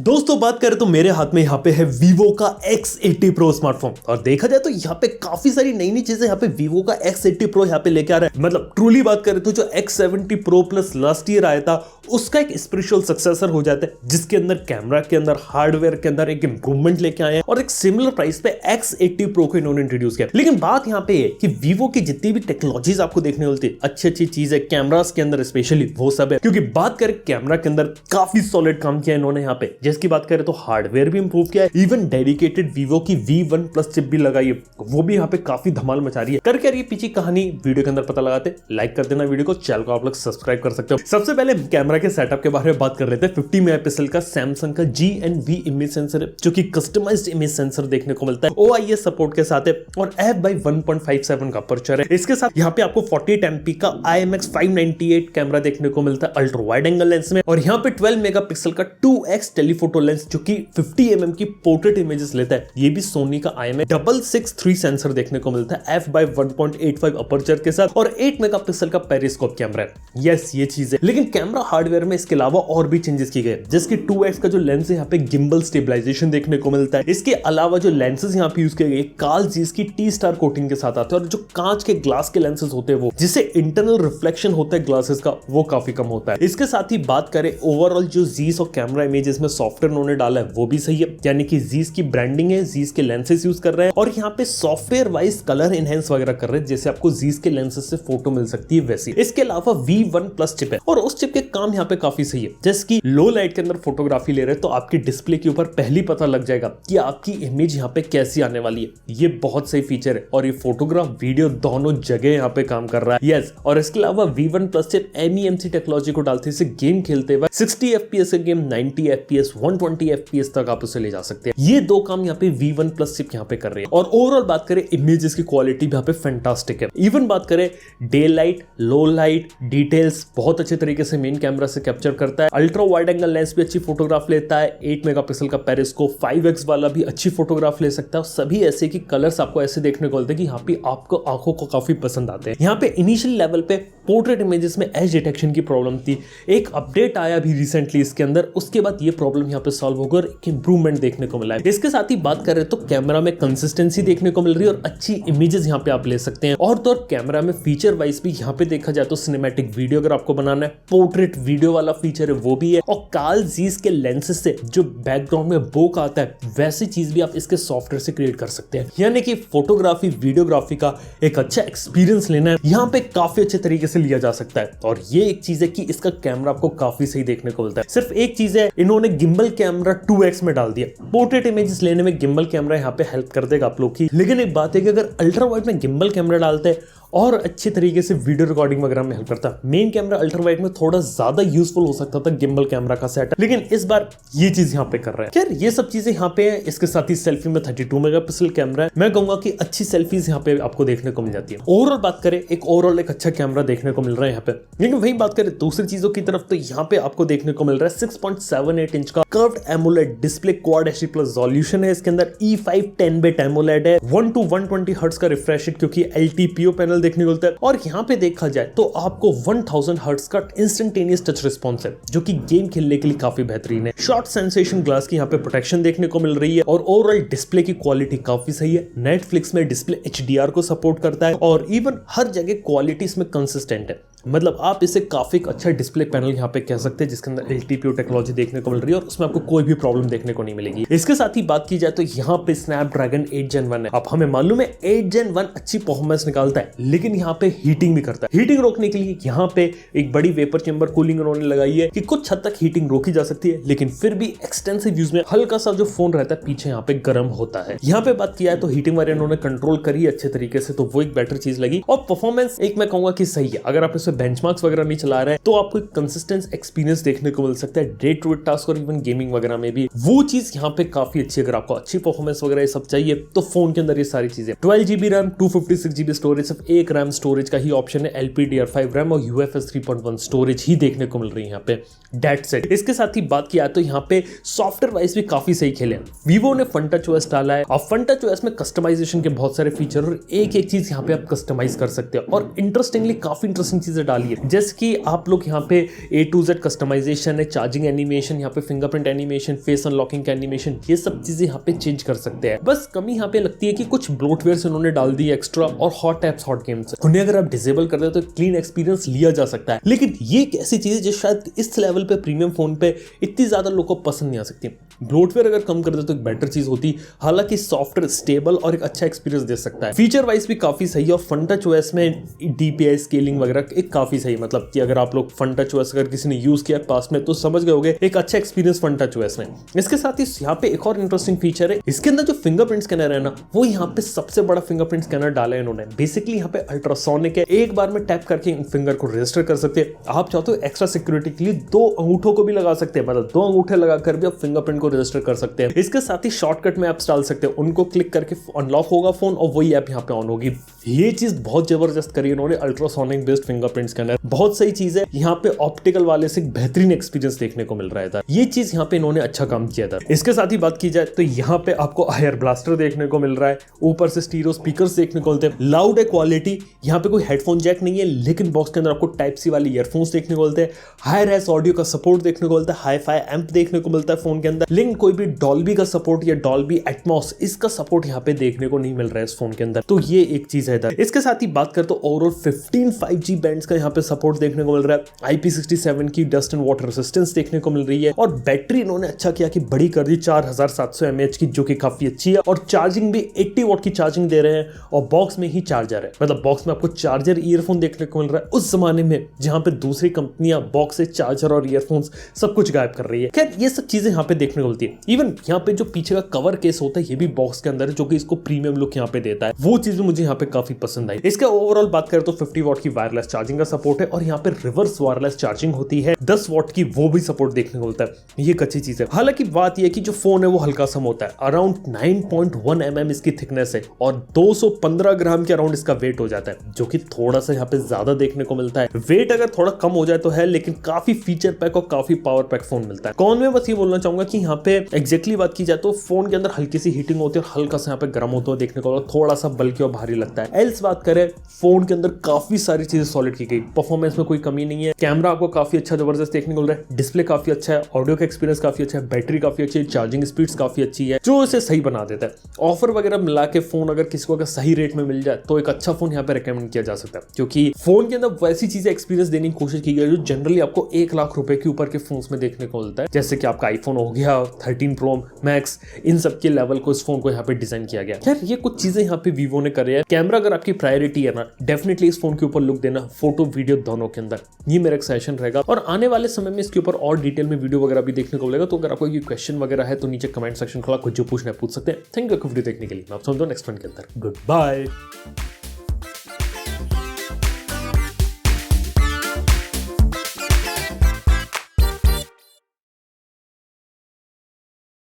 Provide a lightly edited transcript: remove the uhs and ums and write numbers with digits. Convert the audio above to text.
दोस्तों बात करें तो मेरे हाथ में यहाँ पे है Vivo का X80 Pro स्मार्टफोन और देखा जाए तो यहाँ पे काफी सारी नई नई चीजें यहाँ पे Vivo का X80 Pro यहाँ पे लेके आ रहा है। मतलब ट्रूली बात करें तो जो X70 Pro Plus last year आया था उसका एक स्पिरिचुअल सक्सेसर हो जाता है, जिसके अंदर कैमरा के अंदर हार्डवेयर के अंदर एक इंप्रूवमेंट लेके आए हैं और एक सिमिलर प्राइस पे X80 Pro को इन्होंने इंट्रोड्यूस किया। लेकिन बात यहाँ पे है कि Vivo की जितनी भी टेक्नोलॉजीज आपको देखने मिलती है, अच्छी अच्छी चीज है कैमरास के अंदर स्पेशली वो सब है। क्योंकि बात करें कैमरा के अंदर काफी सॉलिड काम किया इन्होंने यहाँ पे, जिसकी बात करें तो हार्डवेयर भी इंप्रूव किया है, इवन डेडिकेटेड Vivo की V1 Plus चिप भी लगाई है, वो भी यहाँ पे काफी धमाल मचा रही है। करके यार ये पीछे कहानी वीडियो के अंदर पता लगाते, लाइक कर देना वीडियो को, चैनल को आप लोग सब्सक्राइब कर सकते हो। सबसे पहले कैमरा के सेटअप के बारे में बात कर लेते हैं। 50 मेगापिक्सल का सैमसंग का GNV इमेज सेंसर है, जो कि कस्टमाइज्ड इमेज सेंसर देखने को मिलता है, OIS सपोर्ट के साथ है और f/1.57 का अपर्चर है। इसके साथ यहाँ पे आपको 48 MP का IMX598 कैमरा देखने को मिलता है अल्ट्रा वाइड एंगल लेंस में, और यहाँ पे 12 मेगापिक्सल का 2x टेलीफोटो लेंस जो कि 50 mm की पोर्ट्रेट इमेजेस लेता है। ये भी सोनी का IMX663 सेंसर देखने को मिलता है f/1.85 अपर्चर के साथ और 8 मेगापिक्सल का पेरिस्कोप कैमरा है। यस ये चीज है, लेकिन कैमरा हार्डवेयर में इसके अलावा और भी चेंजेस किए गए, जिसकी 2x का जो लेंस है यहाँ पे गिम्बल स्टेबलाइजेशन देखने को मिलता है। इसके अलावा जो लेंसेज यहाँ पे यूज किए गए कार्ल जीस की T-स्टार कोटिंग के साथ आते हैं और जो कांच के ग्लास के लेंसेज होते हैं वो जिससे इंटरनल रिफ्लेक्शन होता है ग्लासेस का वो काफी कम होता है। इसके साथ ही बात करें ओवरऑल जो जीस और कैमरा इमेजेस में सॉफ्टवेयर उन्होंने डाला है वो भी सही है, यानी कि जीस की ब्रांडिंग है, जीस के लेंसेज यूज कर रहे हैं और यहाँ पे सॉफ्टवेयर वाइज कलर एनहेंस वगैरह कर रहे हैं, जैसे आपको जीस के लेंसेज से फोटो मिल सकती है वैसी। इसके अलावा V1 Plus चिप है और उस चिप के काम यहाँ पे काफी सही है, जैसे कि लो लाइट के अंदर फोटोग्राफी ले रहे हैं तो आपकी डिस्प्ले के ऊपर पहले पता लग जाएगा कि आपकी इमेज यहाँ पे कैसी आने वाली है। ये बहुत सही फीचर है और ये फोटोग्राफ वीडियो दोनों जगह यहाँ पे काम कर रहा है। यस, और इसके अलावा V1 Plus chip MEMC technology को डालते हैं, गेम खेलते हुए 60 FPS के गेम 90 FPS 120 FPS तक आप उसे ले जा सकते हैं। ये दो काम यहाँ पे V1 Plus चिप यहाँ पे कर रही है। और ओवरऑल बात करें इमेजेस की क्वालिटी भी यहाँ पे फैंटास्टिक है। इवन बात करें डे लाइट, लो लाइट, डिटेल्स बहुत अच्छे तरीके से मेन कैमरा से कैप्चर करता है। अल्ट्रा वाइड एंगल लेंस भी अच्छी फोटोग्राफ लेता है, 8 मेगापिक्सल का पेरिस्कोप 5x वाला भी अच्छी फोटोग्राफ ले सकता है। सभी ऐसे कि कलर्स आपको ऐसे देखने को मिलते हैं कि यहाँ पे आपको आंखों को काफी पसंद आते हैं। यहाँ पे इनिशियल लेवल पे पोर्ट्रेट इमेजेस में एज डिटेक्शन की प्रॉब्लम थी, एक अपडेट आया भी रिसेंटली इसके अंदर, उसके बाद ये प्रॉब्लम यहाँ पे सॉल्व होकर एक इंप्रूवमेंट देखने को मिला है। इसके साथ ही बात करें तो कैमरा में कंसिस्टेंसी देखने को मिल रही है और अच्छी इमेजेस यहाँ पे आप ले सकते हैं। और तो कैमरा में फीचर वाइज भी यहाँ पे देखा जाए तो सिनेमैटिक वीडियो अगर आपको बनाना है, पोर्ट्रेट वीडियो वाला फीचर है वो भी है, और कार्ल जीस के लेंसेज से जो बैकग्राउंड में बोक आता है वैसी चीज भी आप इसके सॉफ्टवेयर से क्रिएट कर सकते हैं। यानी कि फोटोग्राफी वीडियोग्राफी का एक अच्छा एक्सपीरियंस लेना है यहाँ पे काफी अच्छे तरीके से लिया जा सकता है। और ये एक चीज है कि इसका कैमरा आपको काफी सही देखने को मिलता है। सिर्फ एक चीज है, इन्होंने गिम्बल कैमरा 2x में डाल दिया। पोर्ट्रेट इमेजेस लेने में गिम्बल कैमरा यहाँ पे हेल्प कर देगा आप लोग की, लेकिन एक बात है कि अगर अल्ट्रा वाइड में गिम्बल कैमरा डालते हैं और अच्छे तरीके से वीडियो रिकॉर्डिंग वगैरह में हेल्प करता है। मेन कैमरा अल्ट्रा वाइड में थोड़ा ज्यादा यूजफुल हो सकता था गिम्बल कैमरा का सेटअप, लेकिन इस बार ये चीज यहाँ पे कर रहा है। खैर ये सब चीजें यहाँ पे है। इसके साथ ही सेल्फी में 32 मेगापिक्सल कैमरा है। मैं कहूंगा कि अच्छी सेल्फीज यहाँ पे आपको देखने को मिल जाती है। ओवरऑल बात करें एक अच्छा कैमरा देखने को मिल रहा है यहाँ पे। लेकिन वही बात करें दूसरी चीजों की तरफ तो यहाँ पे आपको देखने को मिल रहा है 6.78 इंच का curved AMOLED display, quad HD+ resolution है इसके अंदर, E5 10-bit एमोलेड है, 1 to 120 हर्ट्ज का रिफ्रेश रेट क्योंकि LTPO पैनल देखने को मिलता है। और यहाँ पे देखा जाए तो आपको 1000 हर्ट्ज का इंस्टेंटेनियस टच रिस्पॉन्स है, जो कि गेम खेलने के लिए काफी बेहतरीन है। शॉर्ट सेंसेशन ग्लास की यहाँ पे प्रोटेक्शन देखने को मिल रही है और ओवरऑल डिस्प्ले की क्वालिटी काफी सही है। नेटफ्लिक्स में डिस्प्ले HDR को सपोर्ट करता है और इवन हर जगह क्वालिटी इसमें कंसिस्टेंट है। मतलब आप इसे काफी अच्छा डिस्प्ले पैनल यहाँ पे कह सकते हैं, जिसके अंदर LTPO टेक्नोलॉजी देखने को मिल रही है और उसमें आपको कोई भी प्रॉब्लम देखने को नहीं मिलेगी। इसके साथ ही बात की जाए तो यहाँ पे स्नैपड्रैगन 8 Gen 1 है। अब हमें मालूम है 8 Gen 1 अच्छी परफॉर्मेंस निकालता है, लेकिन यहाँ पे हीटिंग भी करता है। हीटिंग रोकने के लिए यहाँ पे एक बड़ी वेपर चेंबर कूलिंग उन्होंने लगाई है कि कुछ हद तक हीटिंग रोकी जा सकती है, लेकिन फिर भी एक्सटेंसिव यूज में हल्का सा जो फोन रहता है पीछे यहाँ पे गर्म होता है। यहाँ पे बात किया है तो हीटिंग वाले उन्होंने कंट्रोल करी अच्छे तरीके से, तो वो एक बेटर चीज लगी। और परफॉर्मेंस एक मैं कहूंगा कि सही है। अगर आप इसे बेंचमार्क्स वगैरह नहीं चला रहे हैं तो आपको एक कंसिस्टेंट एक्सपीरियंस देखने को मिल सकता है डे टू डे टास्क और इवन गेमिंग वगैरह में भी। वो चीज यहाँ पे काफी अच्छी, अगर आपको अच्छी परफॉर्मेंस वगैरह ये सब चाहिए तो फोन के अंदर ये सारी चीजें। 12GB रैम, 256GB स्टोरेज, सिर्फ एक रैम स्टोरेज का ही ऑप्शन है। LPDDR5 रैम और UFS 3.1 स्टोरेज ही देखने को मिल रही है यहाँ पे। Date set. इसके साथ ही बात किया तो यहाँ पे सॉफ्टवेयर वाइज भी काफी सही खेले हैं। Vivo ने FunTouchOS डाला है और FunTouchOS में कस्टमाइजेशन के बहुत सारे फीचर और एक एक चीज यहाँ पे आप कस्टमाइज कर सकते हो। और इंटरेस्टिंगली काफी इंटरेस्टिंग चीज चीजें डाली है, जैसे कि आप लोग यहाँ पे A to Z कस्टमाइजेशन है, चार्जिंग एनिमेशन, यहाँ पे फिंगरप्रिंट एनिमेशन, फेस अनलॉकिंग का एनिमेशन, ये सब चीजें यहाँ पे चेंज कर सकते हैं। बस कमी यहाँ पे लगती है कि कुछ ब्लोटवेयर इन्होंने डाल दी एक्स्ट्रा, और हॉट एप्स हॉट गेम्स उन्हें अगर आप डिसेबल कर दे तो क्लीन एक्सपीरियंस लिया जा सकता है। लेकिन ये एक ऐसी चीज है जो शायद इस लेवल पे प्रीमियम फोन पे इतनी ज्यादा लोगों को पसंद नहीं आ सकती। ब्लोटवेयर अगर कम कर दे तो एक बेटर चीज होती, हालांकि सॉफ्टवेयर स्टेबल और एक अच्छा एक्सपीरियंस दे सकता है। फीचर वाइज भी काफी सही है, और फन टच ओएस में DPI स्केलिंग वगैरह एक काफी सही, मतलब कि अगर आप लोग फन टच ओएस अगर किसी ने यूज किया पास में तो समझ गए होंगे, एक अच्छा एक्सपीरियंस फन टच ओएस में। इसके साथ ही यहाँ पे एक और इंटरेस्टिंग फीचर है, इसके अंदर जो फिंगरप्रिंट स्कैनर है ना, वो यहाँ पे सबसे बड़ा फिंगरप्रिंट स्कैनर डाला है इन्होंने। बेसिकली यहाँ पे अल्ट्रासोनिक है, एक बार में टैप करके फिंगर को रजिस्टर कर सकते हैं। आप चाहते हो एक्स्ट्रा सिक्योरिटी के लिए 2 अंगूठों को भी लगा सकते हैं, मतलब 2 अंगूठे लगाकर भी आप फिंगरप्रिंट को रजिस्टर कर सकते हैं। इसके साथ ही शॉर्टकट में एप्स डाल सकते हैं, उनको क्लिक करके अनलॉक होगा फोन और वही ऐप यहाँ पे ऑन होगी। ये चीज बहुत जबरदस्त करी इन्होंने, अल्ट्रासोनिक बेस्ड फिंगरप्रिंट स्कैनर बहुत सही चीज है। यहाँ पे ऑप्टिकल वाले से बेहतरीन एक्सपीरियंस देखने को मिल रहा था, ये चीज यहाँ पे इन्होंने अच्छा काम किया था। इसके साथ ही बात की जाए तो यहाँ पे आपको आयर ब्लास्टर देखने को मिल रहा है, ऊपर से स्टीरियो स्पीकर्स देखने को मिलते हैं, लाउड है क्वालिटी। यहाँ पे कोई हेडफोन जैक नहीं है, लेकिन बॉक्स के अंदर आपको टाइप सी वाली ईयरफोन्स देखने को मिलते हैं, हाई रेस ऑडियो का सपोर्ट देखने को मिलता है, हाई फाई एम्प देखने को मिलता है फोन के अंदर, लेकिन कोई भी डॉल्बी का सपोर्ट या डॉल्बी एटमॉस इसका सपोर्ट यहाँ पे देखने को नहीं मिल रहा है इस फोन के अंदर, तो ये एक चीज है इधर। इसके साथ ही बात कर तो ओवरऑल 15 5G बैंड्स का यहाँ पे सपोर्ट देखने को मिल रहा है, IP67 की डस्ट एंड वाटर रेसिस्टेंस देखने को मिल रही है, और बैटरी इन्होंने अच्छा किया कि बड़ी कर दी 4700 mAh की, जो कि काफी अच्छी है, और चार्जिंग भी 80 वॉट की चार्जिंग दे रहे हैं, और बॉक्स में ही चार्जर है, मतलब बॉक्स में आपको चार्जर ईयरफोन देखने को मिल रहा है, उस जमाने में जहां पे दूसरी कंपनियां बॉक्स से चार्जर और ईयरफोन्स सब कुछ गायब कर रही है। खैर ये सब चीजें यहाँ पे देखने को मिलती है। इवन यहाँ पे जो पीछे का कवर केस होता है ये भी बॉक्स के अंदर है, जो कि इसको प्रीमियम लुक यहाँ पे देता है, वो चीज भी मुझे यहाँ पे काफी पसंद आई। इसका ओवरऑल बात करें तो 50 वॉट की वायरलेस चार्जिंग का सपोर्ट है, और यहाँ पे रिवर्स वायरलेस चार्जिंग होती है 10 वॉट की, वो भी सपोर्ट देखने को मिलता है, ये एक अच्छी चीज है। हालांकि बात यह है कि जो फोन है वो हल्का सा होता है, अराउंड 9.1 mm इसकी थिकनेस है, और 215 ग्राम के अराउंड इसका वेट हो जाता है, जो कि थोड़ा सा यहाँ पे ज्यादा देखने को मिलता है। वेट अगर थोड़ा कम हो जाए तो है, लेकिन काफी फीचर पैक और काफी पावर पैक फोन मिलता है। कौन में बस ये बोलना चाहूंगा कि यहाँ पे एग्जैक्टली बात की जाए तो फोन के अंदर हल्की सी हीटिंग होती है और हल्का सा यहाँ पे गर्म होता है देखने को, थोड़ा सा बल्कि और भारी लगता है। एल्स बात करें फोन के अंदर काफी सारी चीजें सॉलिड की गई, परफॉर्मेंस में कोई कमी नहीं है, कैमरा आपको काफी अच्छा जबरदस्त देखने को मिल रहा है, डिस्प्ले काफी अच्छा है, ऑडियो का एक्सपीरियंस काफी अच्छा है, बैटरी काफी अच्छी है, चार्जिंग स्पीड्स काफी अच्छी है, जो इसे सही बना देता है। ऑफर वगैरह मिला के फोन अगर किसी को अगर सही रेट में मिल जाए तो एक अच्छा फोन यहाँ पे रेकमेंड किया जा सकता है, क्योंकि फोन के अंदर वैसी चीजें एक्सपीरियंस देने की कोशिश की गई जो जनरली आपको 1 लाख रुपए के ऊपर के फोन में देखने को मिलता है, जैसे कि आपका आईफोन हो गया 13 प्रो मैक्स, इन सब के लेवल को इस फोन को यहाँ पे डिजाइन किया गया। खैर ये कुछ चीजें यहाँ पे वीवो ने करे हैं। कैमरा अगर आपकी प्रायोरिटी है ना, डेफिनेटली इस फोन के ऊपर लुक देना, फोटो वीडियो दोनों के अंदर, ये मेरा एक सजेशन रहेगा। और आने वाले समय में इसके ऊपर और डिटेल में वीडियो वगैरह भी देखने को मिलेगा, तो अगर आपको कोई क्वेश्चन वगैरह है तो नीचे कमेंट सेक्शन खुला, कुछ जो पूछना है पूछ सकते हैं। थैंक यू वीडियो देखने के लिए, मैं आपसे मिलता हूं नेक्स्ट वन के अंदर। Good bye.